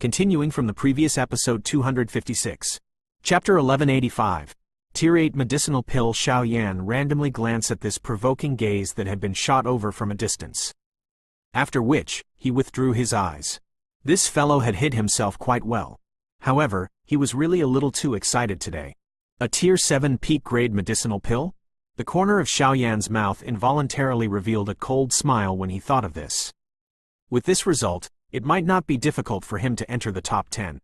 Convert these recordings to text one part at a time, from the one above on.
Continuing from the previous episode 256. Chapter 1185. Tier 8 Medicinal Pill. Xiao Yan randomly glanced at this provoking gaze that had been shot over from a distance. After which, he withdrew his eyes. This fellow had hid himself quite well. However, he was really a little too excited today. A Tier 7 peak grade medicinal pill? The corner of Xiao Yan's mouth involuntarily revealed a cold smile when he thought of this. With this result, it might not be difficult for him to enter the top 10.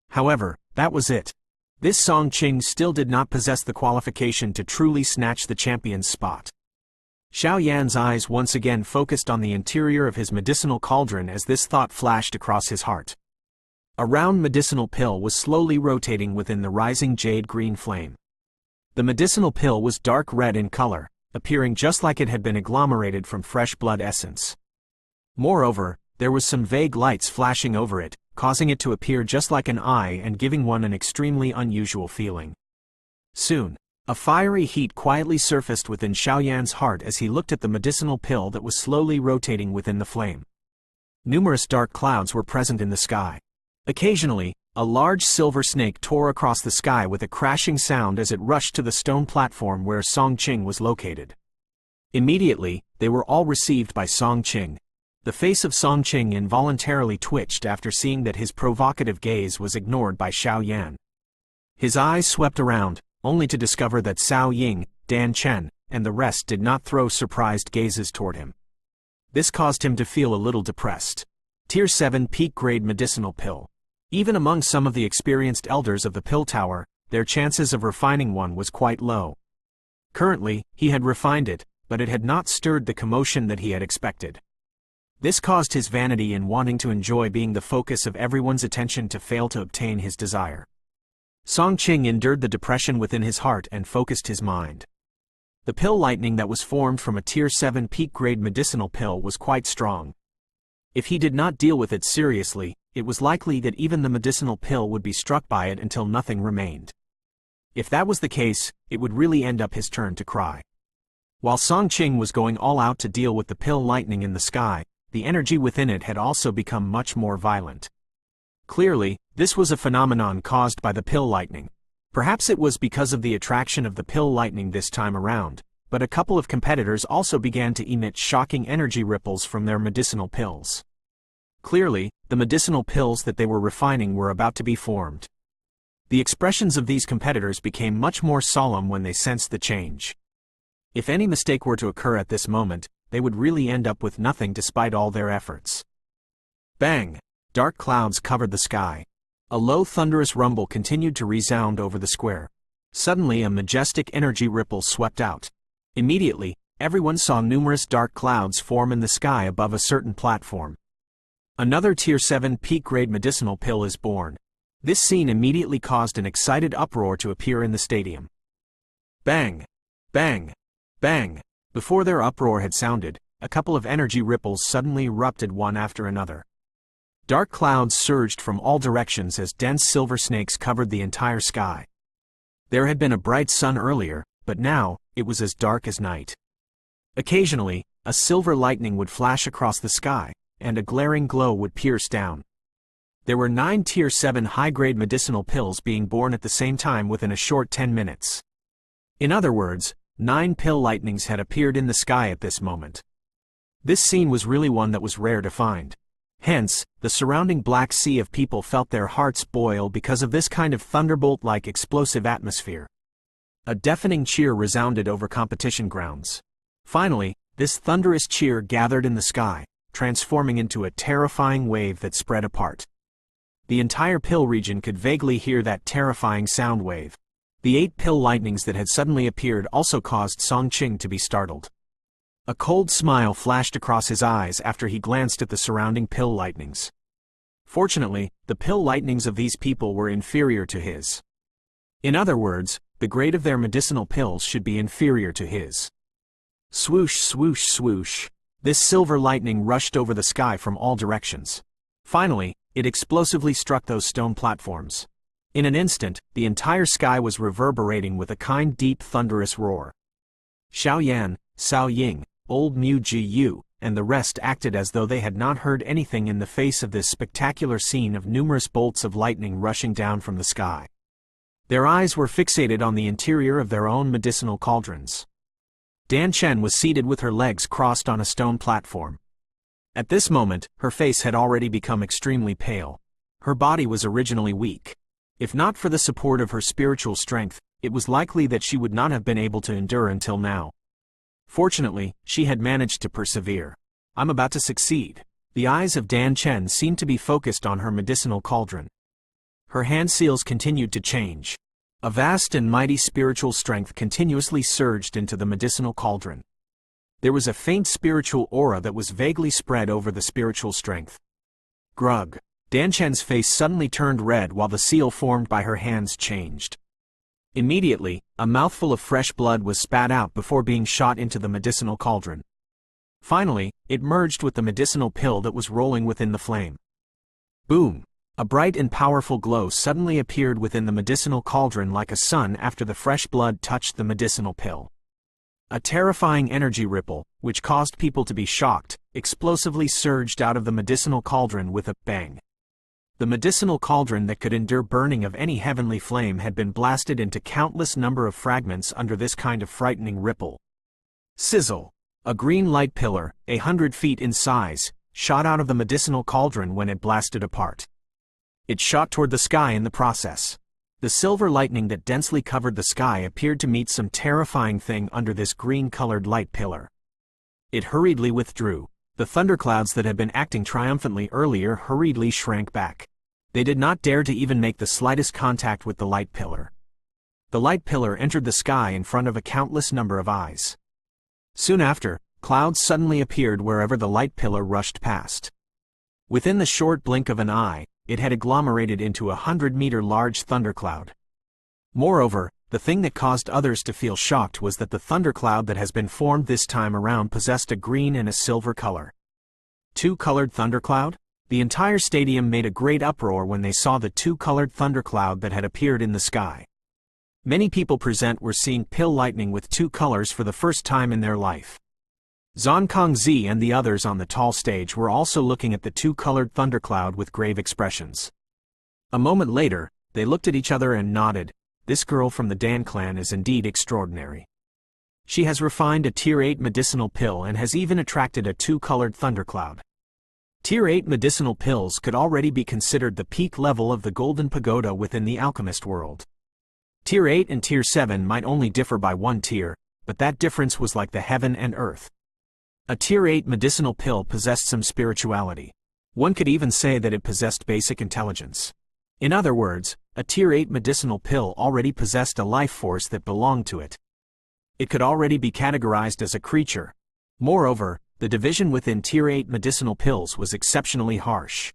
However, that was it. This Song Qing still did not possess the qualification to truly snatch the champion's spot. Xiao Yan's eyes once again focused on the interior of his medicinal cauldron as this thought flashed across his heart. A round medicinal pill was slowly rotating within the rising jade-green flame. The medicinal pill was dark red in color, appearing just like it had been agglomerated from fresh blood essence. Moreover, there was some vague lights flashing over it, causing it to appear just like an eye and giving one an extremely unusual feeling. Soon, a fiery heat quietly surfaced within Xiao Yan's heart as he looked at the medicinal pill that was slowly rotating within the flame. Numerous dark clouds were present in the sky. Occasionally, a large silver snake tore across the sky with a crashing sound as it rushed to the stone platform where Song Qing was located. Immediately, they were all received by Song Qing. The face of Song Qing involuntarily twitched after seeing that his provocative gaze was ignored by Xiao Yan. His eyes swept around, only to discover that Cao Ying, Dan Chen, and the rest did not throw surprised gazes toward him. This caused him to feel a little depressed. Tier 7 peak grade medicinal pill. Even among some of the experienced elders of the pill tower, their chances of refining one was quite low. Currently, he had refined it, but it had not stirred the commotion that he had expected. This caused his vanity in wanting to enjoy being the focus of everyone's attention to fail to obtain his desire. Song Qing endured the depression within his heart and focused his mind. The pill lightning that was formed from a Tier 7 peak grade medicinal pill was quite strong. If he did not deal with it seriously, it was likely that even the medicinal pill would be struck by it until nothing remained. If that was the case, it would really end up his turn to cry. While Song Qing was going all out to deal with the pill lightning in the sky, the energy within it had also become much more violent. Clearly, this was a phenomenon caused by the pill lightning. Perhaps it was because of the attraction of the pill lightning this time around, but a couple of competitors also began to emit shocking energy ripples from their medicinal pills. Clearly, the medicinal pills that they were refining were about to be formed. The expressions of these competitors became much more solemn when they sensed the change. If any mistake were to occur at this moment, they would really end up with nothing despite all their efforts. Bang! Dark clouds covered the sky. A low thunderous rumble continued to resound over the square. Suddenly a majestic energy ripple swept out. Immediately, everyone saw numerous dark clouds form in the sky above a certain platform. Another Tier 7 peak grade medicinal pill is born. This scene immediately caused an excited uproar to appear in the stadium. Bang! Bang! Bang! Before their uproar had sounded, a couple of energy ripples suddenly erupted one after another. Dark clouds surged from all directions as dense silver snakes covered the entire sky. There had been a bright sun earlier, but now, it was as dark as night. Occasionally, a silver lightning would flash across the sky, and a glaring glow would pierce down. There were 9 Tier 7 high-grade medicinal pills being born at the same time within a short 10 minutes. In other words, 9 pill lightnings had appeared in the sky at this moment. This scene was really one that was rare to find. Hence, the surrounding black sea of people felt their hearts boil because of this kind of thunderbolt-like explosive atmosphere. A deafening cheer resounded over competition grounds. Finally, this thunderous cheer gathered in the sky, transforming into a terrifying wave that spread apart. The entire pill region could vaguely hear that terrifying sound wave. The 8 pill lightnings that had suddenly appeared also caused Song Qing to be startled. A cold smile flashed across his eyes after he glanced at the surrounding pill lightnings. Fortunately, the pill lightnings of these people were inferior to his. In other words, the grade of their medicinal pills should be inferior to his. Swoosh, swoosh, swoosh. This silver lightning rushed over the sky from all directions. Finally, it explosively struck those stone platforms. In an instant, the entire sky was reverberating with a kind deep thunderous roar. Xiao Yan, Cao Ying, Old Mu Ji Yu, and the rest acted as though they had not heard anything in the face of this spectacular scene of numerous bolts of lightning rushing down from the sky. Their eyes were fixated on the interior of their own medicinal cauldrons. Dan Chen was seated with her legs crossed on a stone platform. At this moment, her face had already become extremely pale. Her body was originally weak. If not for the support of her spiritual strength, it was likely that she would not have been able to endure until now. Fortunately, she had managed to persevere. "I'm about to succeed." The eyes of Dan Chen seemed to be focused on her medicinal cauldron. Her hand seals continued to change. A vast and mighty spiritual strength continuously surged into the medicinal cauldron. There was a faint spiritual aura that was vaguely spread over the spiritual strength. Grug. Dan Chen's face suddenly turned red while the seal formed by her hands changed. Immediately, a mouthful of fresh blood was spat out before being shot into the medicinal cauldron. Finally, it merged with the medicinal pill that was rolling within the flame. Boom! A bright and powerful glow suddenly appeared within the medicinal cauldron like a sun after the fresh blood touched the medicinal pill. A terrifying energy ripple, which caused people to be shocked, explosively surged out of the medicinal cauldron with a bang. The medicinal cauldron that could endure burning of any heavenly flame had been blasted into countless number of fragments under this kind of frightening ripple. Sizzle! A green light pillar, 100 feet in size, shot out of the medicinal cauldron when it blasted apart. It shot toward the sky in the process. The silver lightning that densely covered the sky appeared to meet some terrifying thing under this green-colored light pillar. It hurriedly withdrew. The thunderclouds that had been acting triumphantly earlier hurriedly shrank back. They did not dare to even make the slightest contact with the light pillar. The light pillar entered the sky in front of a countless number of eyes. Soon after, clouds suddenly appeared wherever the light pillar rushed past. Within the short blink of an eye, it had agglomerated into a 100-meter large thundercloud. Moreover, the thing that caused others to feel shocked was that the thundercloud that has been formed this time around possessed a green and a silver color. Two-colored thundercloud? The entire stadium made a great uproar when they saw the two-colored thundercloud that had appeared in the sky. Many people present were seeing pill lightning with two colors for the first time in their life. Zhang Kongzi and the others on the tall stage were also looking at the two-colored thundercloud with grave expressions. A moment later, they looked at each other and nodded. This girl from the Dan clan is indeed extraordinary. She has refined a Tier 8 medicinal pill and has even attracted a two-colored thundercloud. Tier 8 medicinal pills could already be considered the peak level of the Golden Pagoda within the alchemist world. Tier 8 and Tier 7 might only differ by one tier, but that difference was like the heaven and earth. A Tier 8 medicinal pill possessed some spirituality. One could even say that it possessed basic intelligence. In other words, a Tier 8 medicinal pill already possessed a life force that belonged to it. It could already be categorized as a creature. Moreover, the division within Tier 8 medicinal pills was exceptionally harsh.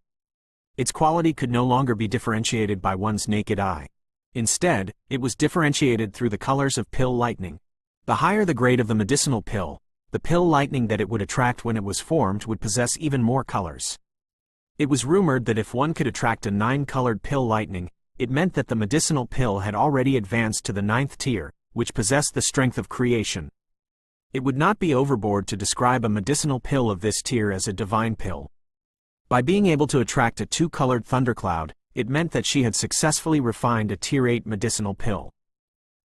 Its quality could no longer be differentiated by one's naked eye. Instead, it was differentiated through the colors of pill lightning. The higher the grade of the medicinal pill, the pill lightning that it would attract when it was formed would possess even more colors. It was rumored that if one could attract a 9-colored pill lightning, it meant that the medicinal pill had already advanced to the 9th tier, which possessed the strength of creation. It would not be overboard to describe a medicinal pill of this tier as a divine pill. By being able to attract a two-colored thundercloud, it meant that she had successfully refined a Tier 8 medicinal pill.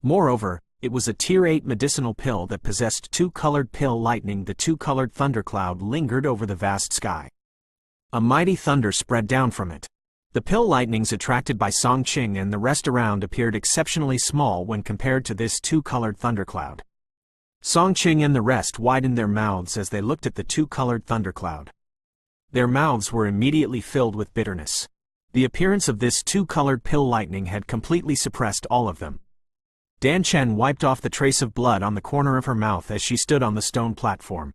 Moreover, it was a Tier 8 medicinal pill that possessed two-colored pill lightning. The two-colored thundercloud lingered over the vast sky. A mighty thunder spread down from it. The pill lightnings attracted by Song Qing and the rest around appeared exceptionally small when compared to this two-colored thundercloud. Song Qing and the rest widened their mouths as they looked at the two-colored thundercloud. Their mouths were immediately filled with bitterness. The appearance of this two-colored pill lightning had completely suppressed all of them. Dan Chen wiped off the trace of blood on the corner of her mouth as she stood on the stone platform.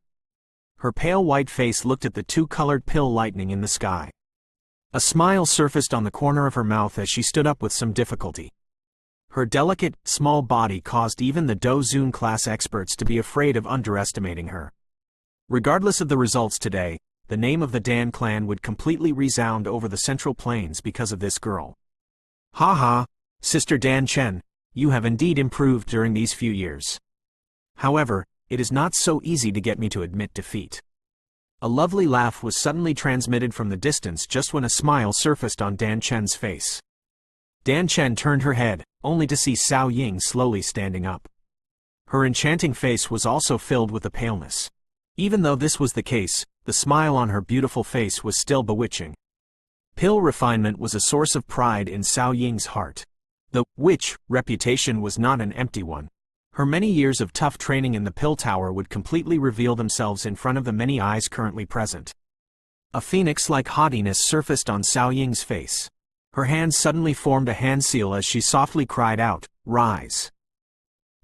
Her pale white face looked at the two-colored pill lightning in the sky. A smile surfaced on the corner of her mouth as she stood up with some difficulty. Her delicate, small body caused even the Dozun class experts to be afraid of underestimating her. Regardless of the results today, the name of the Dan clan would completely resound over the Central Plains because of this girl. Ha ha, Sister Dan Chen, you have indeed improved during these few years. However, it is not so easy to get me to admit defeat. A lovely laugh was suddenly transmitted from the distance just when a smile surfaced on Dan Chen's face. Dan Chen turned her head, only to see Xiao Ying slowly standing up. Her enchanting face was also filled with a paleness. Even though this was the case, the smile on her beautiful face was still bewitching. Pill refinement was a source of pride in Xiao Ying's heart. The witch reputation was not an empty one. Her many years of tough training in the pill tower would completely reveal themselves in front of the many eyes currently present. A phoenix-like haughtiness surfaced on Xiao Ying's face. Her hands suddenly formed a hand seal as she softly cried out, "Rise!"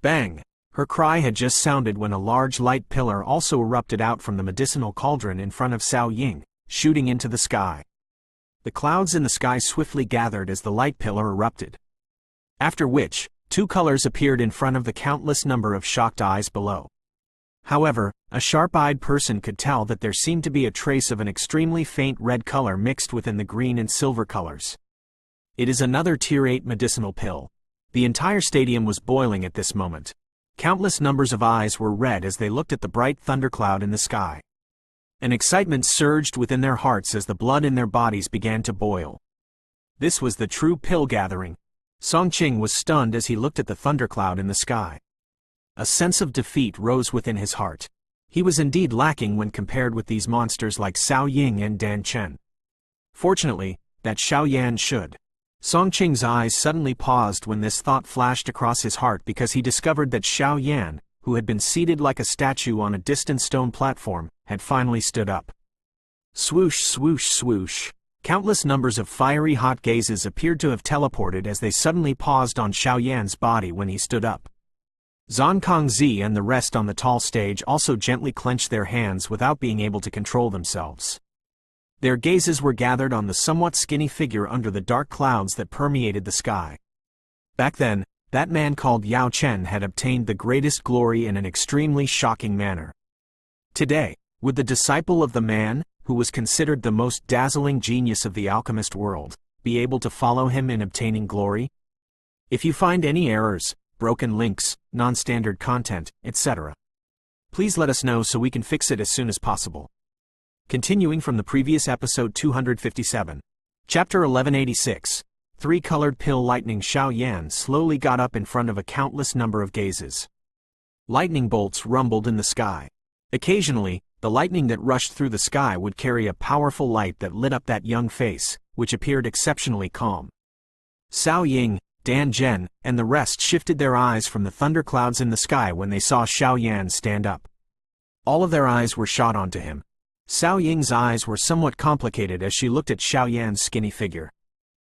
Bang! Her cry had just sounded when a large light pillar also erupted out from the medicinal cauldron in front of Xiao Ying, shooting into the sky. The clouds in the sky swiftly gathered as the light pillar erupted. After which, two colors appeared in front of the countless number of shocked eyes below. However, a sharp-eyed person could tell that there seemed to be a trace of an extremely faint red color mixed within the green and silver colors. It is another Tier 8 medicinal pill. The entire stadium was boiling at this moment. Countless numbers of eyes were red as they looked at the bright thundercloud in the sky. An excitement surged within their hearts as the blood in their bodies began to boil. This was the true pill gathering. Song Qing was stunned as he looked at the thundercloud in the sky. A sense of defeat rose within his heart. He was indeed lacking when compared with these monsters like Xiao Ying and Dan Chen. Fortunately, that Xiao Yan should. Song Qing's eyes suddenly paused when this thought flashed across his heart because he discovered that Xiao Yan, who had been seated like a statue on a distant stone platform, had finally stood up. Swoosh, swoosh, swoosh. Countless numbers of fiery hot gazes appeared to have teleported as they suddenly paused on Xiao Yan's body when he stood up. Zhang Kongzi and the rest on the tall stage also gently clenched their hands without being able to control themselves. Their gazes were gathered on the somewhat skinny figure under the dark clouds that permeated the sky. Back then, that man called Yao Chen had obtained the greatest glory in an extremely shocking manner. Today, would the disciple of the man, who was considered the most dazzling genius of the alchemist world, be able to follow him in obtaining glory? If you find any errors, broken links, non-standard content, etc., please let us know so we can fix it as soon as possible. Continuing from the previous episode 257. Chapter 1186. Three-colored pill lightning. Xiao Yan slowly got up in front of a countless number of gazes. Lightning bolts rumbled in the sky. Occasionally, the lightning that rushed through the sky would carry a powerful light that lit up that young face, which appeared exceptionally calm. Xiao Ying, Dan Zhen, and the rest shifted their eyes from the thunderclouds in the sky when they saw Xiao Yan stand up. All of their eyes were shot onto him. Xiao Ying's eyes were somewhat complicated as she looked at Xiao Yan's skinny figure.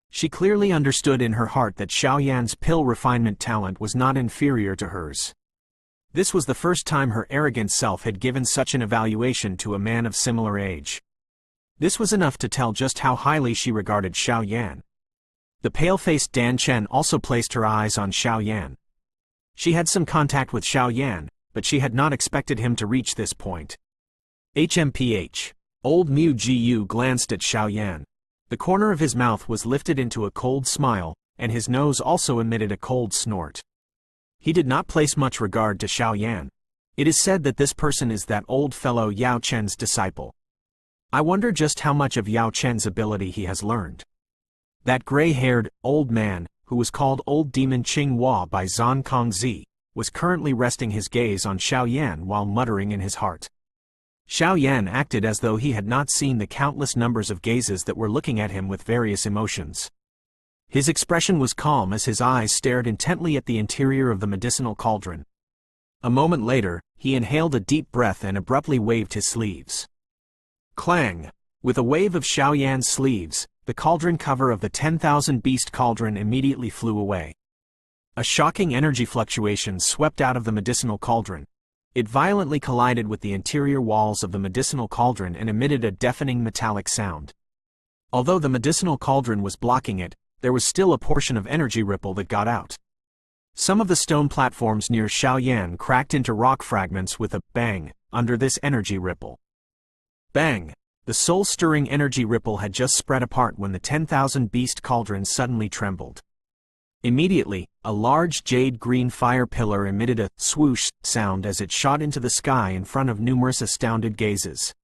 She clearly understood in her heart that Xiao Yan's pill refinement talent was not inferior to hers. This was the first time her arrogant self had given such an evaluation to a man of similar age. This was enough to tell just how highly she regarded Xiao Yan. The pale-faced Dan Chen also placed her eyes on Xiao Yan. She had some contact with Xiao Yan, but she had not expected him to reach this point. HMPH. Old Mu Jiu glanced at Xiao Yan. The corner of his mouth was lifted into a cold smile, and his nose also emitted a cold snort. He did not place much regard to Xiao Yan. It is said that this person is that old fellow Yao Chen's disciple. I wonder just how much of Yao Chen's ability he has learned. That gray-haired, old man, who was called Old Demon Qing Hua by Zhang Kongzi, was currently resting his gaze on Xiao Yan while muttering in his heart. Xiao Yan acted as though he had not seen the countless numbers of gazes that were looking at him with various emotions. His expression was calm as his eyes stared intently at the interior of the medicinal cauldron. A moment later, he inhaled a deep breath and abruptly waved his sleeves. Clang! With a wave of Xiao Yan's sleeves, the cauldron cover of the 10,000 beast cauldron immediately flew away. A shocking energy fluctuation swept out of the medicinal cauldron. It violently collided with the interior walls of the medicinal cauldron and emitted a deafening metallic sound. Although the medicinal cauldron was blocking it, there was still a portion of energy ripple that got out. Some of the stone platforms near Xiao Yan cracked into rock fragments with a bang under this energy ripple. Bang! The soul-stirring energy ripple had just spread apart when the 10,000 beast cauldron suddenly trembled. Immediately, a large jade-green fire pillar emitted a swoosh sound as it shot into the sky in front of numerous astounded gazes.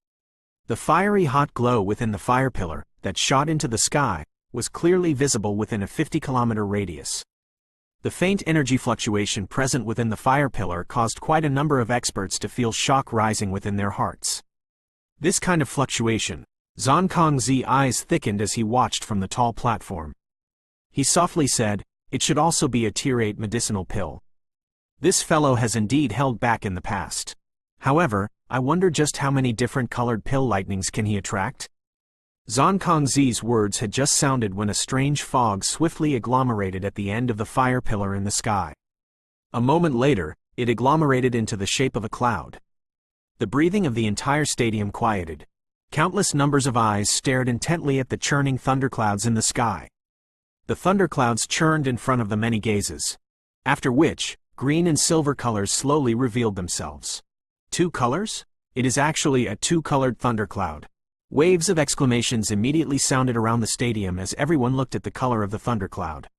The fiery hot glow within the fire pillar, that shot into the sky, was clearly visible within a 50-kilometer radius. The faint energy fluctuation present within the fire pillar caused quite a number of experts to feel shock rising within their hearts. This kind of fluctuation, Zhang Kongzi's eyes thickened as he watched from the tall platform. He softly said, "It should also be a Tier 8 medicinal pill. This fellow has indeed held back in the past. However, I wonder just how many different colored pill lightnings can he attract?" Zhang Kongzi's words had just sounded when a strange fog swiftly agglomerated at the end of the fire pillar in the sky. A moment later, it agglomerated into the shape of a cloud. The breathing of the entire stadium quieted. Countless numbers of eyes stared intently at the churning thunderclouds in the sky. The thunderclouds churned in front of the many gazes. After which, green and silver colors slowly revealed themselves. Two colors? It is actually a two-colored thundercloud. Waves of exclamations immediately sounded around the stadium as everyone looked at the color of the thundercloud.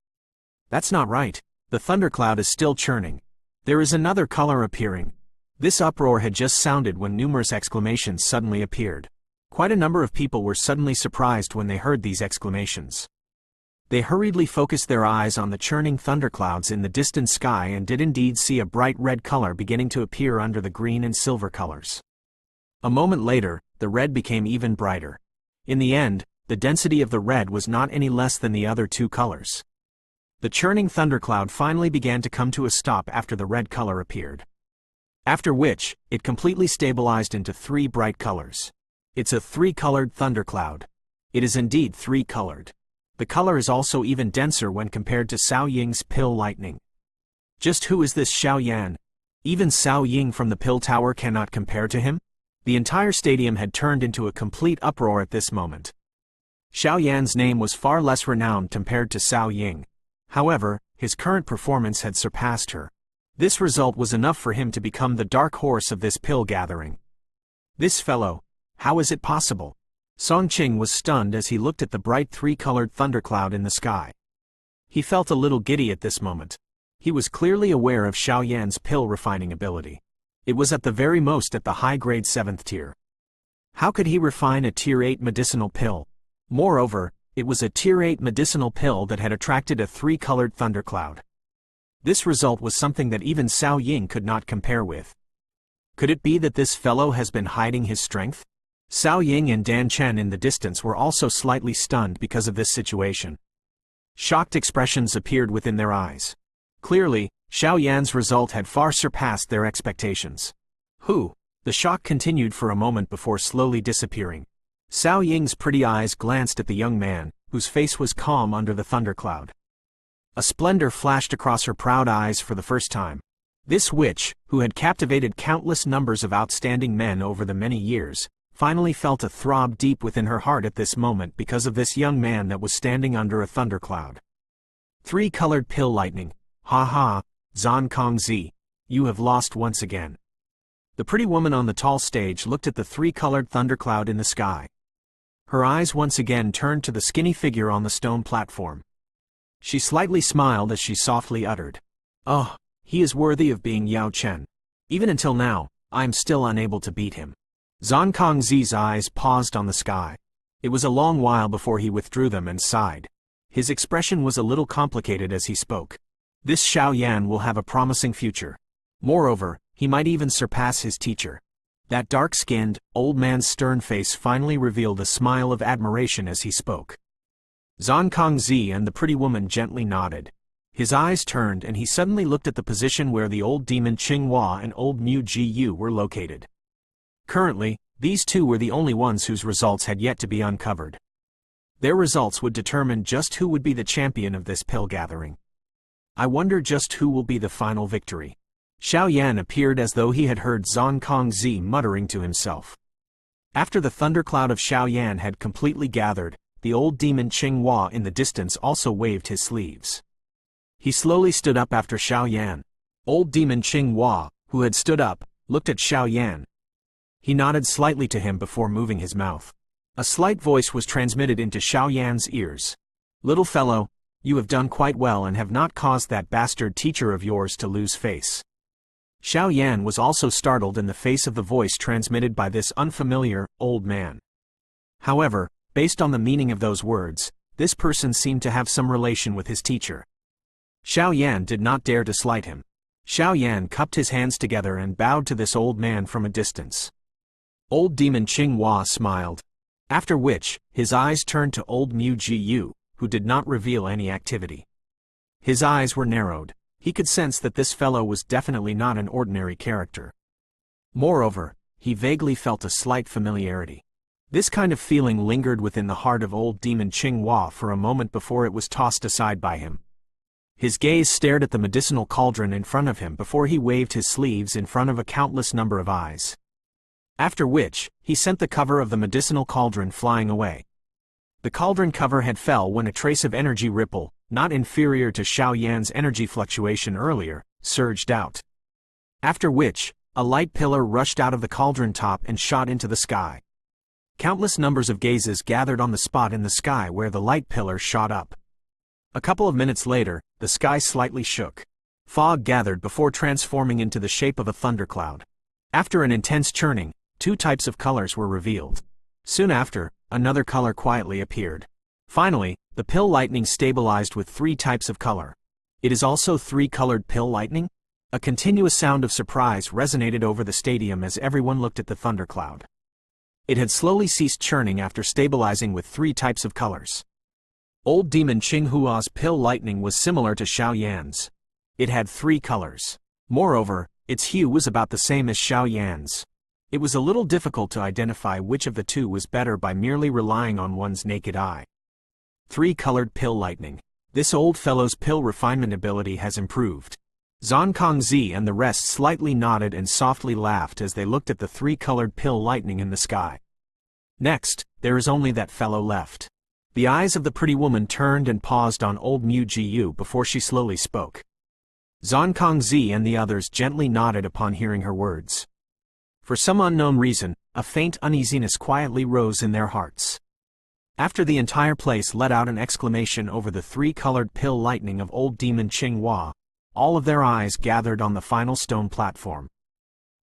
That's not right. The thundercloud is still churning. There is another color appearing. This uproar had just sounded when numerous exclamations suddenly appeared. Quite a number of people were suddenly surprised when they heard these exclamations. They hurriedly focused their eyes on the churning thunderclouds in the distant sky and did indeed see a bright red color beginning to appear under the green and silver colors. A moment later, the red became even brighter. In the end, the density of the red was not any less than the other two colors. The churning thundercloud finally began to come to a stop after the red color appeared. After which, it completely stabilized into three bright colors. It's a three-colored thundercloud. It is indeed three-colored. The color is also even denser when compared to Cao Ying's pill lightning. Just who is this Xiao Yan? Even Cao Ying from the pill tower cannot compare to him? The entire stadium had turned into a complete uproar at this moment. Xiao Yan's name was far less renowned compared to Cao Ying. However, his current performance had surpassed her. This result was enough for him to become the dark horse of this pill gathering. This fellow, how is it possible? Song Qing was stunned as he looked at the bright three-colored thundercloud in the sky. He felt a little giddy at this moment. He was clearly aware of Xiao Yan's pill refining ability. It was at the very most at the high-grade 7th tier. How could he refine a Tier 8 medicinal pill? Moreover, it was a Tier 8 medicinal pill that had attracted a three-colored thundercloud. This result was something that even Cao Ying could not compare with. Could it be that this fellow has been hiding his strength? Cao Ying and Dan Chen in the distance were also slightly stunned because of this situation. Shocked expressions appeared within their eyes. Clearly, Xiao Yan's result had far surpassed their expectations. The shock continued for a moment before slowly disappearing. Cao Ying's pretty eyes glanced at the young man, whose face was calm under the thundercloud. A splendor flashed across her proud eyes for the first time. This witch, who had captivated countless numbers of outstanding men over the many years, finally felt a throb deep within her heart at this moment because of this young man that was standing under a thundercloud. Three-colored pill lightning. Ha ha, Zhang Kongzi, you have lost once again. The pretty woman on the tall stage looked at the three-colored thundercloud in the sky. Her eyes once again turned to the skinny figure on the stone platform. She slightly smiled as she softly uttered, "Oh, he is worthy of being Yao Chen. Even until now, I am still unable to beat him." Zhang Kongzi's eyes paused on the sky. It was a long while before he withdrew them and sighed. His expression was a little complicated as he spoke. This Xiao Yan will have a promising future. Moreover, he might even surpass his teacher. That dark-skinned, old man's stern face finally revealed a smile of admiration as he spoke. Zhang Kongzi and the pretty woman gently nodded. His eyes turned and he suddenly looked at the position where the old demon Qinghua and old Mu Jiyu were located. Currently, these two were the only ones whose results had yet to be uncovered. Their results would determine just who would be the champion of this pill gathering. I wonder just who will be the final victory. Xiao Yan appeared as though he had heard Zhang Kongzi muttering to himself. After the thundercloud of Xiao Yan had completely gathered, the old demon Qinghua in the distance also waved his sleeves. He slowly stood up after Xiao Yan. Old demon Qinghua, who had stood up, looked at Xiao Yan. He nodded slightly to him before moving his mouth. A slight voice was transmitted into Xiao Yan's ears. "Little fellow, you have done quite well and have not caused that bastard teacher of yours to lose face." Xiao Yan was also startled in the face of the voice transmitted by this unfamiliar, old man. However, based on the meaning of those words, this person seemed to have some relation with his teacher. Xiao Yan did not dare to slight him. Xiao Yan cupped his hands together and bowed to this old man from a distance. Old Demon Qing Hua smiled. After which, his eyes turned to old Mu Ji Yu, who did not reveal any activity. His eyes were narrowed. He could sense that this fellow was definitely not an ordinary character. Moreover, he vaguely felt a slight familiarity. This kind of feeling lingered within the heart of old Demon Qing Hua for a moment before it was tossed aside by him. His gaze stared at the medicinal cauldron in front of him before he waved his sleeves in front of a countless number of eyes. After which, he sent the cover of the medicinal cauldron flying away. The cauldron cover had fell when a trace of energy ripple, not inferior to Xiao Yan's energy fluctuation earlier, surged out. After which, a light pillar rushed out of the cauldron top and shot into the sky. Countless numbers of gazes gathered on the spot in the sky where the light pillar shot up. A couple of minutes later, the sky slightly shook. Fog gathered before transforming into the shape of a thundercloud. After an intense churning, 2 types of colors were revealed. Soon after, another color quietly appeared. Finally, the pill lightning stabilized with 3 types of color. It is also 3-colored pill lightning? A continuous sound of surprise resonated over the stadium as everyone looked at the thundercloud. It had slowly ceased churning after stabilizing with 3 types of colors. Old Demon Qing Hua's pill lightning was similar to Xiao Yan's. It had 3 colors. Moreover, its hue was about the same as Xiao Yan's. It was a little difficult to identify which of the 2 was better by merely relying on one's naked eye. 3-colored pill lightning. This old fellow's pill refinement ability has improved. Zhang Kongzi and the rest slightly nodded and softly laughed as they looked at the 3-colored pill lightning in the sky. Next, there is only that fellow left. The eyes of the pretty woman turned and paused on old Mu Ji Yu before she slowly spoke. Zhang Kongzi and the others gently nodded upon hearing her words. For some unknown reason, a faint uneasiness quietly rose in their hearts. After the entire place let out an exclamation over the 3-colored pill lightning of old Demon Qing Hua, all of their eyes gathered on the final stone platform.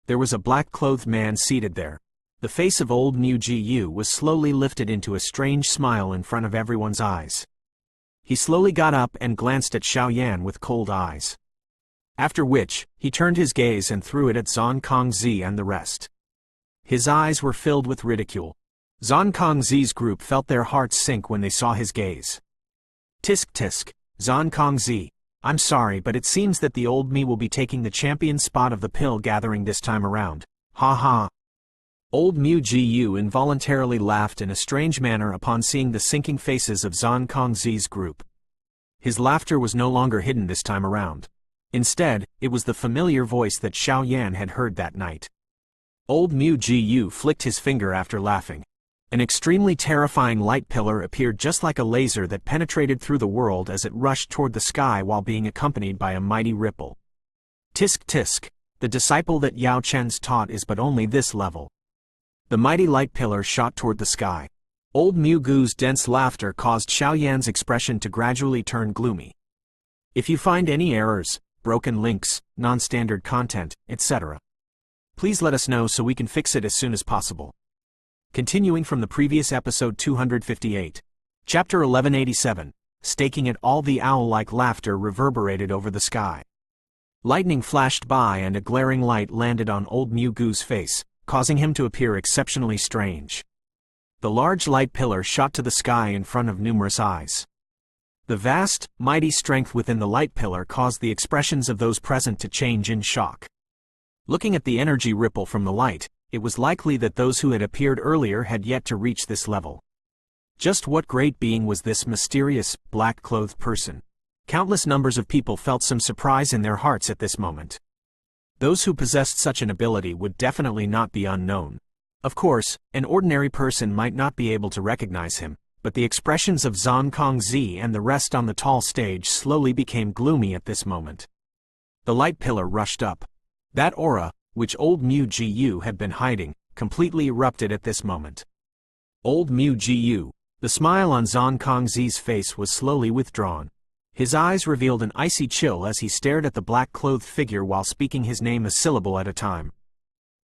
There was a black-clothed man seated there. The face of old Mu Ji Yu was slowly lifted into a strange smile in front of everyone's eyes. He slowly got up and glanced at Xiao Yan with cold eyes. After which, he turned his gaze and threw it at Zhang Kongzi and the rest. His eyes were filled with ridicule. Zhang Kongzi's group felt their hearts sink when they saw his gaze. Tisk tisk, Zhang Kongzi, I'm sorry but it seems that the old me will be taking the champion spot of the pill gathering this time around. Ha ha. Old Mu Ji Yu involuntarily laughed in a strange manner upon seeing the sinking faces of Zhang Kongzi's group. His laughter was no longer hidden this time around. Instead, it was the familiar voice that Xiao Yan had heard that night. Old Mu Ji Yu flicked his finger after laughing. An extremely terrifying light pillar appeared just like a laser that penetrated through the world as it rushed toward the sky while being accompanied by a mighty ripple. Tisk tisk, the disciple that Yao Chen's taught is but only this level. The mighty light pillar shot toward the sky. Old Mu Gu's dense laughter caused Xiao Yan's expression to gradually turn gloomy. If you find any errors, broken links, non-standard content, etc., please let us know so we can fix it as soon as possible. Continuing from the previous episode 258. Chapter 1187, staking it all, the owl-like laughter reverberated over the sky. Lightning flashed by and a glaring light landed on old Mu Gu's face, causing him to appear exceptionally strange. The large light pillar shot to the sky in front of numerous eyes. The vast, mighty strength within the light pillar caused the expressions of those present to change in shock. Looking at the energy ripple from the light, it was likely that those who had appeared earlier had yet to reach this level. Just what great being was this mysterious, black-clothed person? Countless numbers of people felt some surprise in their hearts at this moment. Those who possessed such an ability would definitely not be unknown. Of course, an ordinary person might not be able to recognize him, but the expressions of Zhang Kongzi and the rest on the tall stage slowly became gloomy at this moment. The light pillar rushed up. That aura, which old Mu Ji Yu had been hiding, completely erupted at this moment. Old Mu Ji Yu, the smile on Zhang Kongzi's face was slowly withdrawn. His eyes revealed an icy chill as he stared at the black-clothed figure while speaking his name a syllable at a time.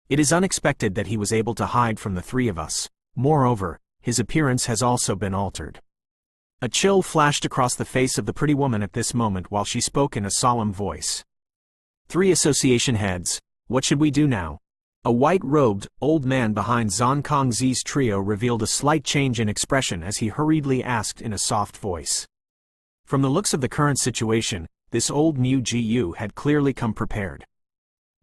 It is unexpected that he was able to hide from the three of us. Moreover, his appearance has also been altered. A chill flashed across the face of the pretty woman at this moment while she spoke in a solemn voice. "Three association heads, what should we do now?" A white-robed, old man behind Zhang Kongzi's trio revealed a slight change in expression as he hurriedly asked in a soft voice. From the looks of the current situation, this old Mu Gu had clearly come prepared.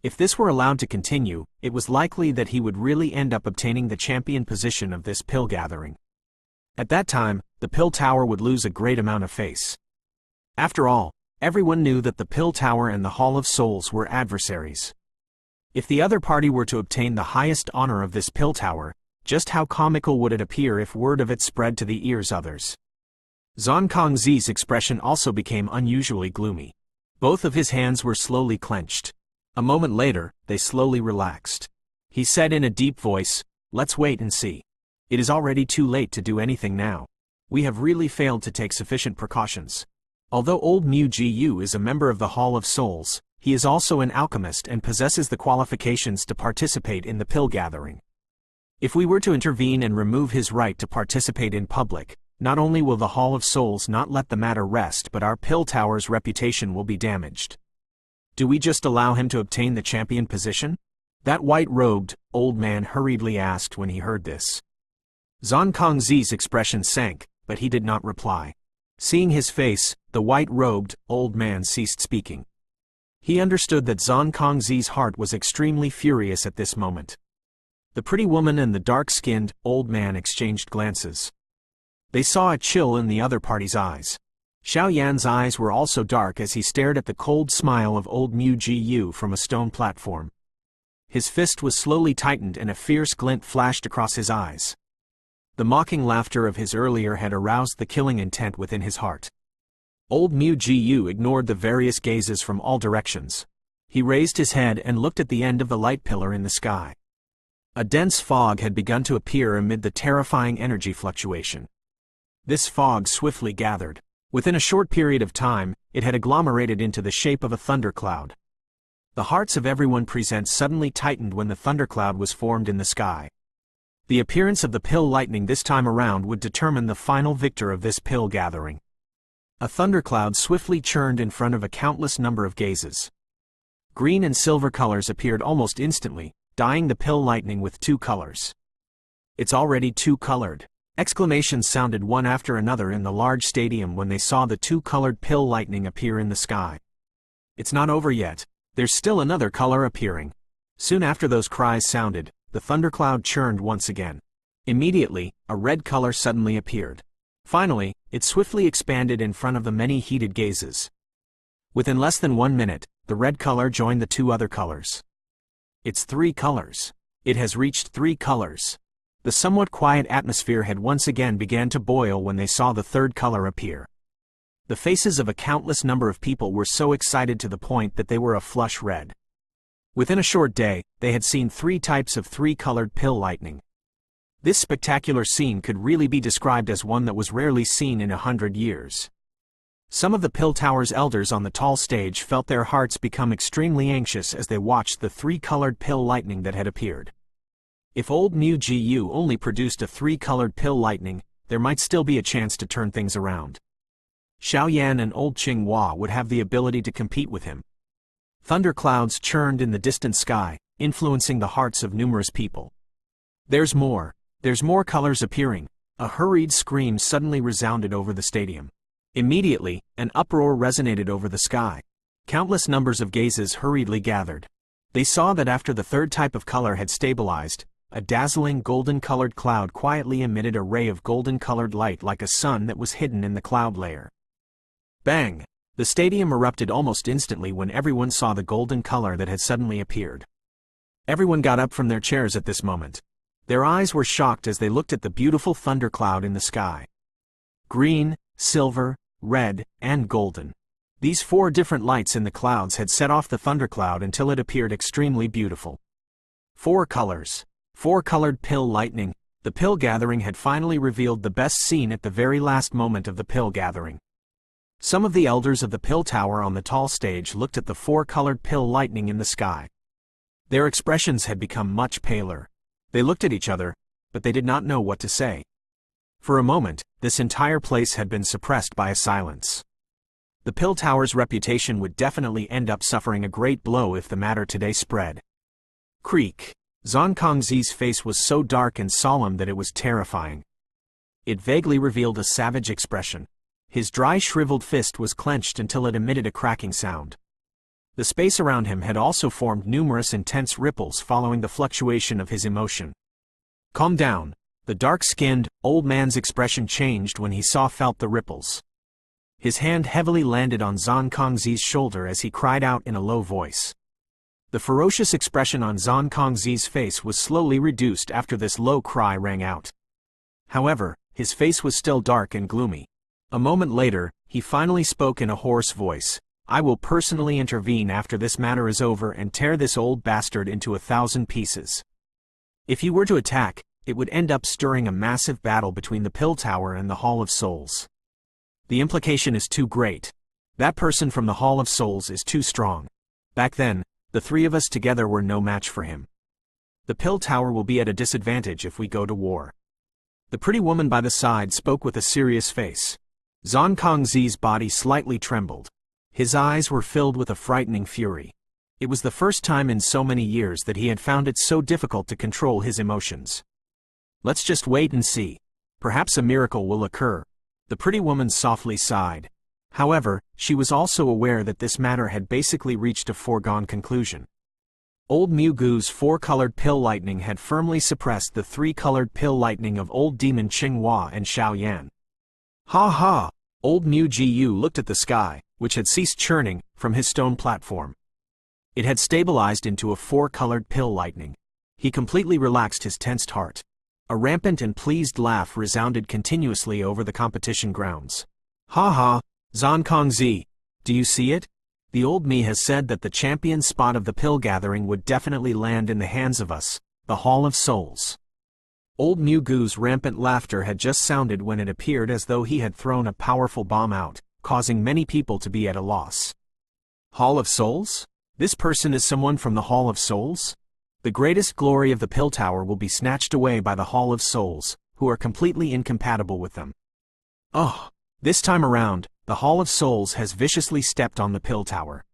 If this were allowed to continue, it was likely that he would really end up obtaining the champion position of this pill gathering. At that time, the Pill Tower would lose a great amount of face. After all, everyone knew that the Pill Tower and the Hall of Souls were adversaries. If the other party were to obtain the highest honor of this Pill Tower, just how comical would it appear if word of it spread to the ears others? Zhang Kongzi's expression also became unusually gloomy. Both of his hands were slowly clenched. A moment later, they slowly relaxed. He said in a deep voice, "Let's wait and see. It is already too late to do anything now. We have really failed to take sufficient precautions." Although old Mu Gu is a member of the Hall of Souls, he is also an alchemist and possesses the qualifications to participate in the pill gathering. If we were to intervene and remove his right to participate in public, not only will the Hall of Souls not let the matter rest, but our Pill Tower's reputation will be damaged. Do we just allow him to obtain the champion position? That white-robed, old man hurriedly asked when he heard this. Zhang Kongzi's expression sank, but he did not reply. Seeing his face, the white-robed, old man ceased speaking. He understood that Zhang Kongzi's heart was extremely furious at this moment. The pretty woman and the dark-skinned, old man exchanged glances. They saw a chill in the other party's eyes. Xiao Yan's eyes were also dark as he stared at the cold smile of old Mu Gu from a stone platform. His fist was slowly tightened and a fierce glint flashed across his eyes. The mocking laughter of his earlier had aroused the killing intent within his heart. Old Mu Gu ignored the various gazes from all directions. He raised his head and looked at the end of the light pillar in the sky. A dense fog had begun to appear amid the terrifying energy fluctuation. This fog swiftly gathered. Within a short period of time, it had agglomerated into the shape of a thundercloud. The hearts of everyone present suddenly tightened when the thundercloud was formed in the sky. The appearance of the pill lightning this time around would determine the final victor of this pill gathering. A thundercloud swiftly churned in front of a countless number of gazes. Green and silver colors appeared almost instantly, dyeing the pill lightning with two colors. "It's already two-colored." Exclamations sounded one after another in the large stadium when they saw the two-colored pill lightning appear in the sky. "It's not over yet. There's still another color appearing." Soon after those cries sounded, the thundercloud churned once again. Immediately, a red color suddenly appeared. Finally, it swiftly expanded in front of the many heated gazes. Within less than 1 minute, the red color joined the two other colors. "It's 3 colors. It has reached 3 colors." The somewhat quiet atmosphere had once again began to boil when they saw the third color appear. The faces of a countless number of people were so excited to the point that they were a flush red. Within a short day, they had seen 3 types of 3-colored pill lightning. This spectacular scene could really be described as one that was rarely seen in 100 years. Some of the Pill Tower's elders on the tall stage felt their hearts become extremely anxious as they watched the 3-colored pill lightning that had appeared. If old Mu Gu only produced a 3-colored pill lightning, there might still be a chance to turn things around. Xiao Yan and old Qing Hua would have the ability to compete with him. Thunderclouds churned in the distant sky, influencing the hearts of numerous people. There's more colors appearing." A hurried scream suddenly resounded over the stadium. Immediately, an uproar resonated over the sky. Countless numbers of gazes hurriedly gathered. They saw that after the third type of color had stabilized, a dazzling golden-colored cloud quietly emitted a ray of golden-colored light like a sun that was hidden in the cloud layer. Bang! The stadium erupted almost instantly when everyone saw the golden color that had suddenly appeared. Everyone got up from their chairs at this moment. Their eyes were shocked as they looked at the beautiful thundercloud in the sky. Green, silver, red, and golden. These 4 different lights in the clouds had set off the thundercloud until it appeared extremely beautiful. 4 colors. 4-colored pill lightning. The pill gathering had finally revealed the best scene at the very last moment of the pill gathering. Some of the elders of the Pill Tower on the tall stage looked at the four-colored pill lightning in the sky. Their expressions had become much paler. They looked at each other, but they did not know what to say. For a moment, this entire place had been suppressed by a silence. The Pill Tower's reputation would definitely end up suffering a great blow if the matter today spread. Creak. Zhang Kongzi's face was so dark and solemn that it was terrifying. It vaguely revealed a savage expression. His dry, shriveled fist was clenched until it emitted a cracking sound. The space around him had also formed numerous intense ripples following the fluctuation of his emotion. Calm down. The dark-skinned, old man's expression changed when he felt the ripples. His hand heavily landed on Zhang Kongzi's shoulder as he cried out in a low voice. The ferocious expression on Zhang Kongzi's face was slowly reduced after this low cry rang out. However, his face was still dark and gloomy. A moment later, he finally spoke in a hoarse voice. I will personally intervene after this matter is over and tear this old bastard into 1,000 pieces. If you were to attack, it would end up stirring a massive battle between the Pill Tower and the Hall of Souls. The implication is too great. That person from the Hall of Souls is too strong. Back then, the three of us together were no match for him. The Pill Tower will be at a disadvantage if we go to war. The pretty woman by the side spoke with a serious face. Zhang Kongzi's body slightly trembled. His eyes were filled with a frightening fury. It was the first time in so many years that he had found it so difficult to control his emotions. Let's just wait and see. Perhaps a miracle will occur. The pretty woman softly sighed. However, she was also aware that this matter had basically reached a foregone conclusion. Old Mugu's four-colored pill lightning had firmly suppressed the three-colored pill lightning of old demon Qinghua and Xiaoyan. Ha ha! Old Mu-Gu looked at the sky, which had ceased churning, from his stone platform. It had stabilized into a four-colored pill lightning. He completely relaxed his tensed heart. A rampant and pleased laugh resounded continuously over the competition grounds. Ha ha! Zhang Kongzi, do you see it? The old me has said that the champion spot of the pill gathering would definitely land in the hands of us, the Hall of Souls. Old Mugu's rampant laughter had just sounded when it appeared as though he had thrown a powerful bomb out, causing many people to be at a loss. Hall of Souls? This person is someone from the Hall of Souls? The greatest glory of the Pill Tower will be snatched away by the Hall of Souls, who are completely incompatible with them. Oh, this time around, the Hall of Souls has viciously stepped on the Pill Tower.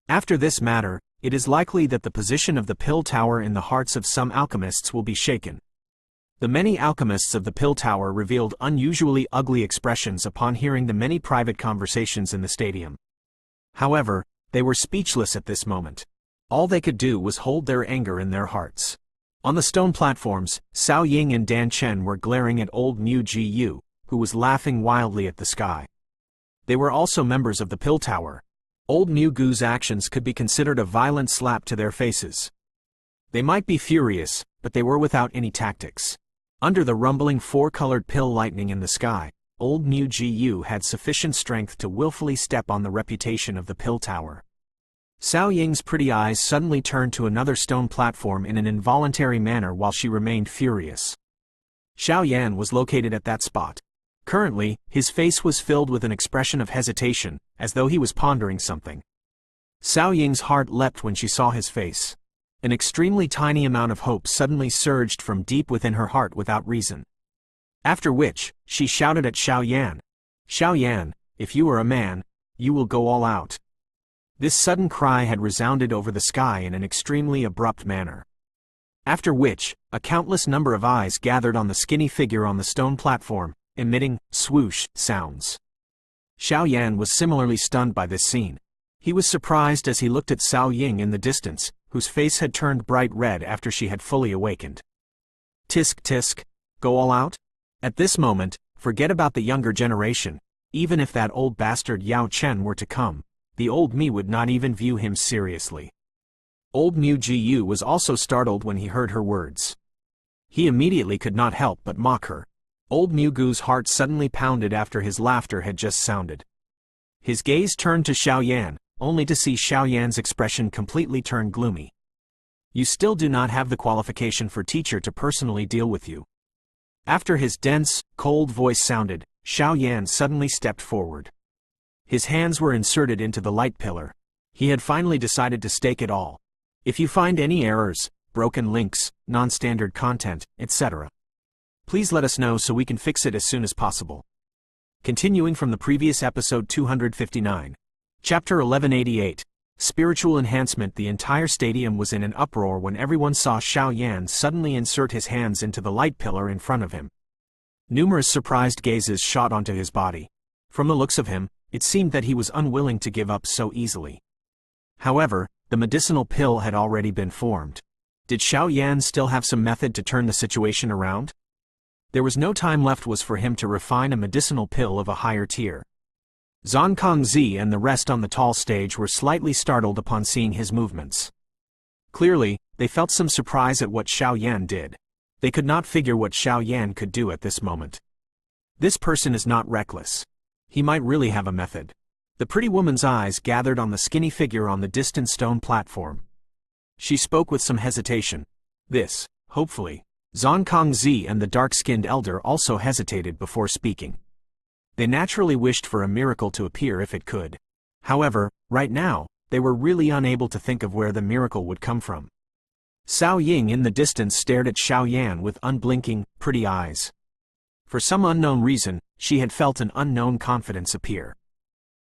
After this matter, it is likely that the position of the Pill Tower in the hearts of some alchemists will be shaken. The many alchemists of the Pill Tower revealed unusually ugly expressions upon hearing the many private conversations in the stadium. However, they were speechless at this moment. All they could do was hold their anger in their hearts. On the stone platforms, Cao Ying and Dan Chen were glaring at old Mu-Gu, who was laughing wildly at the sky. They were also members of the Pill Tower. Old Mugu's actions could be considered a violent slap to their faces. They might be furious, but they were without any tactics. Under the rumbling four-colored pill lightning in the sky, old Mu-Gu had sufficient strength to willfully step on the reputation of the Pill Tower. Cao Ying's pretty eyes suddenly turned to another stone platform in an involuntary manner while she remained furious. Xiaoyan was located at that spot. Currently, his face was filled with an expression of hesitation, as though he was pondering something. Cao Ying's heart leapt when she saw his face. An extremely tiny amount of hope suddenly surged from deep within her heart without reason. After which, she shouted at Xiaoyan. Xiaoyan, if you are a man, you will go all out. This sudden cry had resounded over the sky in an extremely abrupt manner. After which, a countless number of eyes gathered on the skinny figure on the stone platform, emitting swoosh sounds. Xiaoyan was similarly stunned by this scene. He was surprised as he looked at Cao Ying in the distance, whose face had turned bright red after she had fully awakened. Tisk tisk, go all out? At this moment, forget about the younger generation. Even if that old bastard Yao Chen were to come, the old me would not even view him seriously. Old Mu-Gu was also startled when he heard her words. He immediately could not help but mock her. Old Mugu's heart suddenly pounded after his laughter had just sounded. His gaze turned to Xiaoyan, only to see Xiaoyan's expression completely turn gloomy. You still do not have the qualification for teacher to personally deal with you. After his dense, cold voice sounded, Xiaoyan suddenly stepped forward. His hands were inserted into the light pillar. He had finally decided to stake it all. If you find any errors, broken links, non-standard content, etc., please let us know so we can fix it as soon as possible. Continuing from the previous episode 259. Chapter 1188. Spiritual Enhancement. The entire stadium was in an uproar when everyone saw Xiao Yan suddenly insert his hands into the light pillar in front of him. Numerous surprised gazes shot onto his body. From the looks of him, it seemed that he was unwilling to give up so easily. However, the medicinal pill had already been formed. Did Xiao Yan still have some method to turn the situation around? There was no time left for him to refine a medicinal pill of a higher tier. Zhang Kongzi and the rest on the tall stage were slightly startled upon seeing his movements. Clearly, they felt some surprise at what Xiao Yan did. They could not figure what Xiao Yan could do at this moment. This person is not reckless. He might really have a method. The pretty woman's eyes gathered on the skinny figure on the distant stone platform. She spoke with some hesitation. This, hopefully. Zhang Kongzi and the dark-skinned elder also hesitated before speaking. They naturally wished for a miracle to appear if it could. However, right now, they were really unable to think of where the miracle would come from. Cao Ying in the distance stared at Xiao Yan with unblinking, pretty eyes. For some unknown reason, she had felt an unknown confidence appear.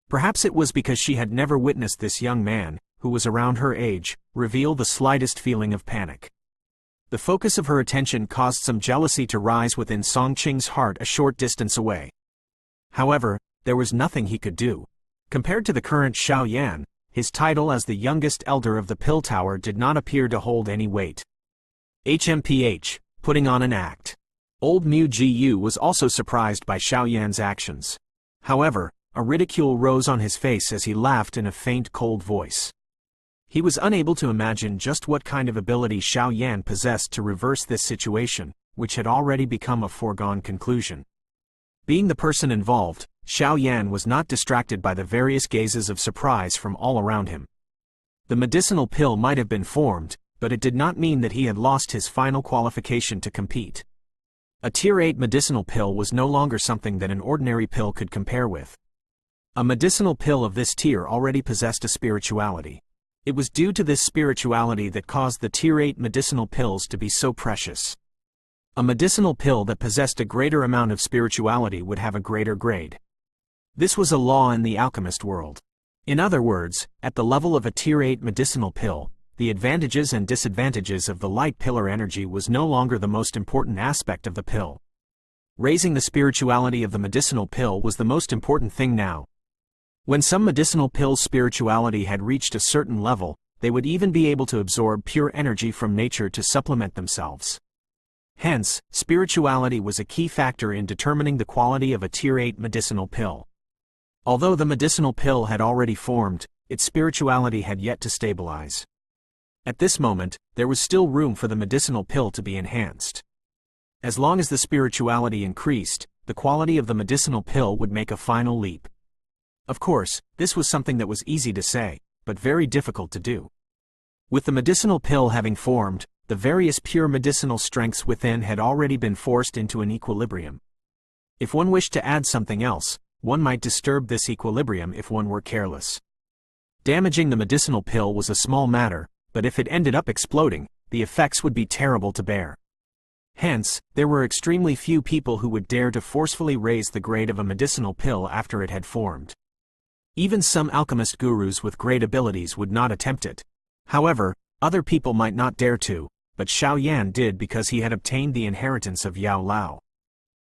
Perhaps it was because she had never witnessed this young man, who was around her age, reveal the slightest feeling of panic. The focus of her attention caused some jealousy to rise within Song Qing's heart a short distance away. However, there was nothing he could do. Compared to the current Xiao Yan, his title as the youngest elder of the Pill Tower did not appear to hold any weight. HMPH, putting on an act. Old Mu Jiyu was also surprised by Xiao Yan's actions. However, a ridicule rose on his face as he laughed in a faint, cold voice. He was unable to imagine just what kind of ability Xiao Yan possessed to reverse this situation, which had already become a foregone conclusion. Being the person involved, Xiao Yan was not distracted by the various gazes of surprise from all around him. The medicinal pill might have been formed, but it did not mean that he had lost his final qualification to compete. A Tier 8 medicinal pill was no longer something that an ordinary pill could compare with. A medicinal pill of this tier already possessed a spirituality. It was due to this spirituality that caused the Tier 8 medicinal pills to be so precious. A medicinal pill that possessed a greater amount of spirituality would have a greater grade. This was a law in the alchemist world. In other words, at the level of a Tier 8 medicinal pill, the advantages and disadvantages of the light pillar energy was no longer the most important aspect of the pill. Raising the spirituality of the medicinal pill was the most important thing now. When some medicinal pills' spirituality had reached a certain level, they would even be able to absorb pure energy from nature to supplement themselves. Hence, spirituality was a key factor in determining the quality of a Tier 8 medicinal pill. Although the medicinal pill had already formed, its spirituality had yet to stabilize. At this moment, there was still room for the medicinal pill to be enhanced. As long as the spirituality increased, the quality of the medicinal pill would make a final leap. Of course, this was something that was easy to say, but very difficult to do. With the medicinal pill having formed, the various pure medicinal strengths within had already been forced into an equilibrium. If one wished to add something else, one might disturb this equilibrium if one were careless. Damaging the medicinal pill was a small matter, but if it ended up exploding, the effects would be terrible to bear. Hence, there were extremely few people who would dare to forcefully raise the grade of a medicinal pill after it had formed. Even some alchemist gurus with great abilities would not attempt it. However, other people might not dare to, but Xiao Yan did because he had obtained the inheritance of Yao Lao.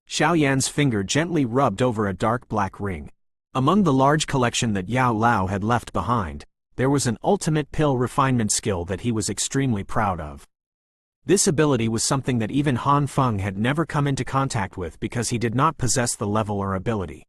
Xiao Yan's finger gently rubbed over a dark black ring. Among the large collection that Yao Lao had left behind, there was an ultimate pill refinement skill that he was extremely proud of. This ability was something that even Han Feng had never come into contact with because he did not possess the level or ability.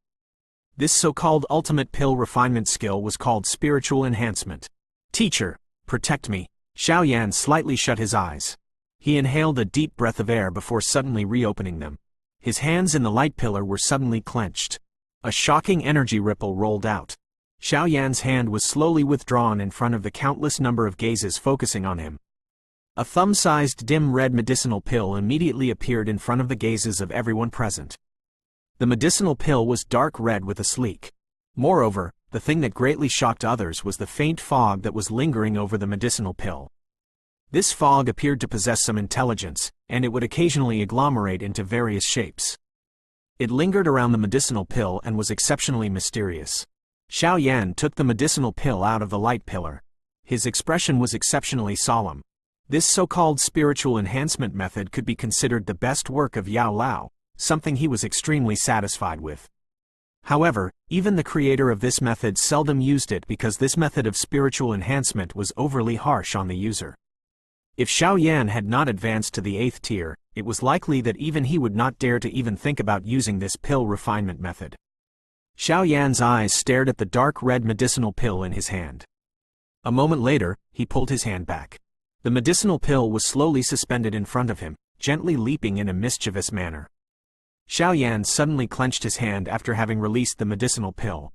This so-called ultimate pill refinement skill was called spiritual enhancement. Teacher, protect me. Xiao Yan slightly shut his eyes. He inhaled a deep breath of air before suddenly reopening them. His hands in the light pillar were suddenly clenched. A shocking energy ripple rolled out. Xiao Yan's hand was slowly withdrawn in front of the countless number of gazes focusing on him. A thumb-sized dim red medicinal pill immediately appeared in front of the gazes of everyone present. The medicinal pill was dark red with a sleek, Moreover, the thing that greatly shocked others was the faint fog that was lingering over the medicinal pill. This fog appeared to possess some intelligence, and it would occasionally agglomerate into various shapes. It lingered around the medicinal pill and was exceptionally mysterious. Xiao Yan took the medicinal pill out of the light pillar. His expression was exceptionally solemn. This so-called spiritual enhancement method could be considered the best work of Yao Lao, something he was extremely satisfied with. However, even the creator of this method seldom used it because this method of spiritual enhancement was overly harsh on the user. If Xiao Yan had not advanced to the 8th tier, it was likely that even he would not dare to even think about using this pill refinement method. Xiao Yan's eyes stared at the dark red medicinal pill in his hand. A moment later, he pulled his hand back. The medicinal pill was slowly suspended in front of him, gently leaping in a mischievous manner. Xiao Yan suddenly clenched his hand after having released the medicinal pill.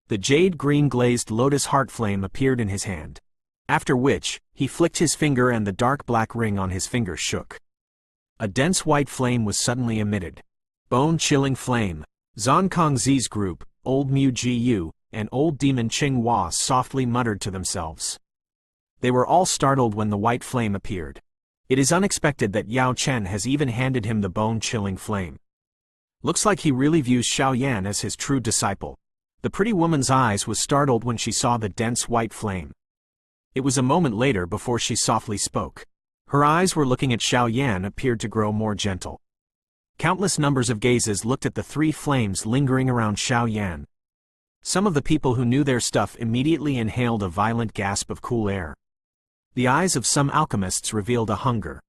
The jade-green glazed lotus heart flame appeared in his hand. After which, he flicked his finger and the dark black ring on his finger shook. A dense white flame was suddenly emitted. Bone-chilling flame. Zonkong Zi's group, Old Mu Ji Yu, and Old Demon Qing Hua softly muttered to themselves. They were all startled when the white flame appeared. It is unexpected that Yao Chen has even handed him the bone-chilling flame. Looks like he really views Xiao Yan as his true disciple. The pretty woman's eyes was startled when she saw the dense white flame. It was a moment later before she softly spoke. Her eyes were looking at Xiao Yan appeared to grow more gentle. Countless numbers of gazes looked at the 3 flames lingering around Xiao Yan. Some of the people who knew their stuff immediately inhaled a violent gasp of cool air. The eyes of some alchemists revealed a hunger.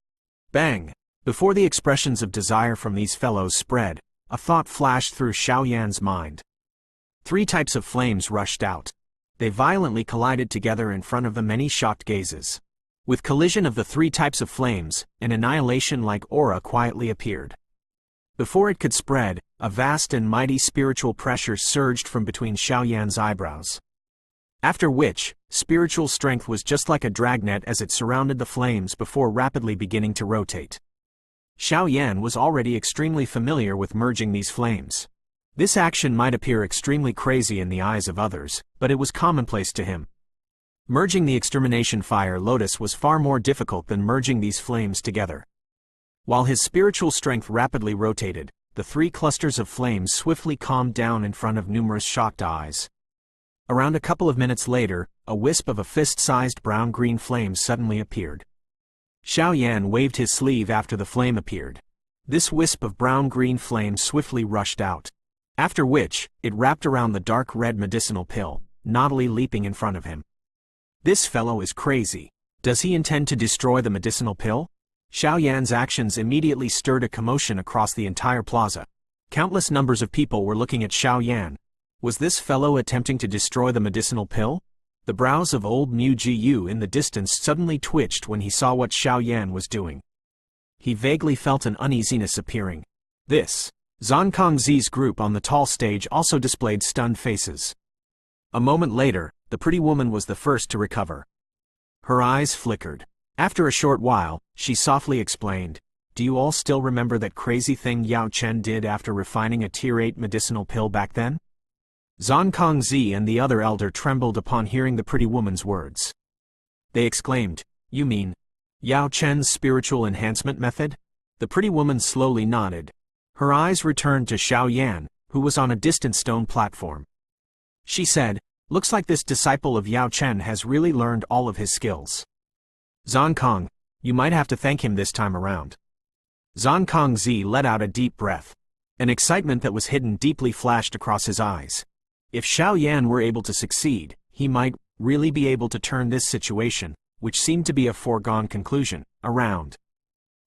Bang! Before the expressions of desire from these fellows spread, a thought flashed through Xiao Yan's mind. 3 types of flames rushed out. They violently collided together in front of the many shocked gazes. With collision of the 3 types of flames, an annihilation-like aura quietly appeared. Before it could spread, a vast and mighty spiritual pressure surged from between Xiao Yan's eyebrows. After which, spiritual strength was just like a dragnet as it surrounded the flames before rapidly beginning to rotate. Xiao Yan was already extremely familiar with merging these flames. This action might appear extremely crazy in the eyes of others, but it was commonplace to him. Merging the extermination fire lotus was far more difficult than merging these flames together. While his spiritual strength rapidly rotated, the 3 clusters of flames swiftly calmed down in front of numerous shocked eyes. Around a couple of minutes later, a wisp of a fist-sized brown-green flame suddenly appeared. Xiao Yan waved his sleeve after the flame appeared. This wisp of brown-green flame swiftly rushed out. After which, it wrapped around the dark red medicinal pill, naughtily leaping in front of him. This fellow is crazy. Does he intend to destroy the medicinal pill? Xiao Yan's actions immediately stirred a commotion across the entire plaza. Countless numbers of people were looking at Xiao Yan. Was this fellow attempting to destroy the medicinal pill? The brows of Old Mu Ji Yu in the distance suddenly twitched when he saw what Xiao Yan was doing. He vaguely felt an uneasiness appearing. This. Zonkong Zi's group on the tall stage also displayed stunned faces. A moment later, the pretty woman was the first to recover. Her eyes flickered. After a short while, she softly explained, "Do you all still remember that crazy thing Yao Chen did after refining a tier 8 medicinal pill back then?" Zonkong Zi and the other elder trembled upon hearing the pretty woman's words. They exclaimed, "You mean Yao Chen's spiritual enhancement method?" The pretty woman slowly nodded. Her eyes returned to Xiao Yan, who was on a distant stone platform. She said, "Looks like this disciple of Yao Chen has really learned all of his skills. Zonkong, you might have to thank him this time around." Zonkong Zi let out a deep breath. An excitement that was hidden deeply flashed across his eyes. If Xiao Yan were able to succeed, he might really be able to turn this situation, which seemed to be a foregone conclusion, around.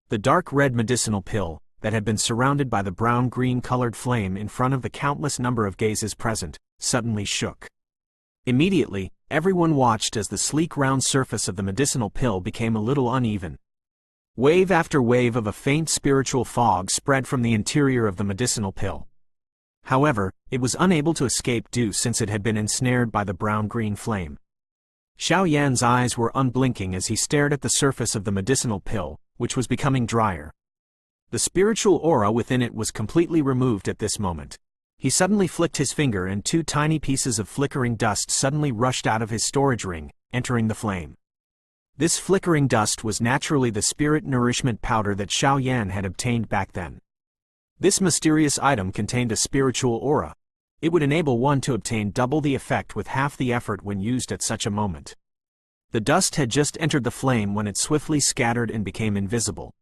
The dark red medicinal pill, that had been surrounded by the brown-green colored flame in front of the countless number of gazes present, suddenly shook. Immediately, everyone watched as the sleek round surface of the medicinal pill became a little uneven. Wave after wave of a faint spiritual fog spread from the interior of the medicinal pill. However, it was unable to escape since it had been ensnared by the brown-green flame. Xiao Yan's eyes were unblinking as he stared at the surface of the medicinal pill, which was becoming drier. The spiritual aura within it was completely removed at this moment. He suddenly flicked his finger and 2 tiny pieces of flickering dust suddenly rushed out of his storage ring, entering the flame. This flickering dust was naturally the spirit nourishment powder that Xiao Yan had obtained back then. This mysterious item contained a spiritual aura. It would enable one to obtain double the effect with half the effort when used at such a moment. The dust had just entered the flame when it swiftly scattered and became invisible.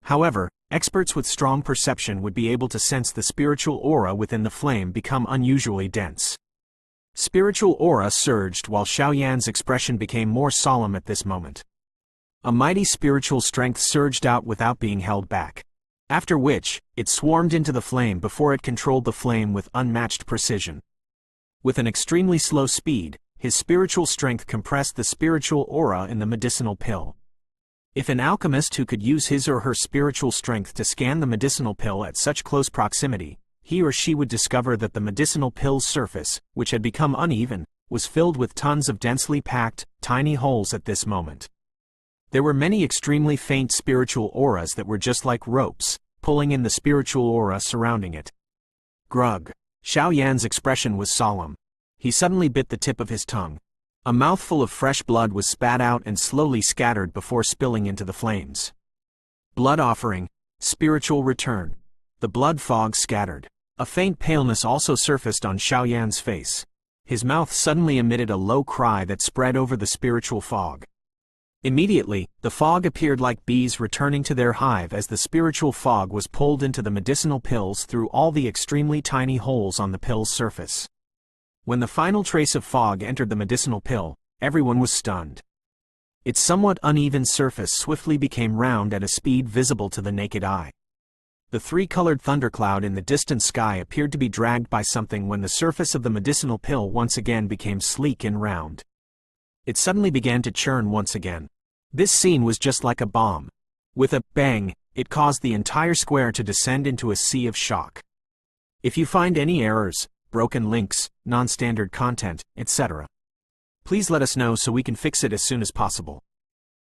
However, experts with strong perception would be able to sense the spiritual aura within the flame become unusually dense. Spiritual aura surged while Xiao Yan's expression became more solemn at this moment. A mighty spiritual strength surged out without being held back. After which, it swarmed into the flame before it controlled the flame with unmatched precision. With an extremely slow speed, his spiritual strength compressed the spiritual aura in the medicinal pill. If an alchemist who could use his or her spiritual strength to scan the medicinal pill at such close proximity, he or she would discover that the medicinal pill's surface, which had become uneven, was filled with tons of densely packed, tiny holes at this moment. There were many extremely faint spiritual auras that were just like ropes, pulling in the spiritual aura surrounding it. Grug. Xiao Yan's expression was solemn. He suddenly bit the tip of his tongue. A mouthful of fresh blood was spat out and slowly scattered before spilling into the flames. Blood offering. Spiritual return. The blood fog scattered. A faint paleness also surfaced on Xiao Yan's face. His mouth suddenly emitted a low cry that spread over the spiritual fog. Immediately, the fog appeared like bees returning to their hive as the spiritual fog was pulled into the medicinal pills through all the extremely tiny holes on the pill's surface. When the final trace of fog entered the medicinal pill, everyone was stunned. Its somewhat uneven surface swiftly became round at a speed visible to the naked eye. The 3-colored thundercloud in the distant sky appeared to be dragged by something when the surface of the medicinal pill once again became sleek and round. It suddenly began to churn once again. This scene was just like a bomb. With a bang, it caused the entire square to descend into a sea of shock. If you find any errors, broken links, non-standard content, etc., please let us know so we can fix it as soon as possible.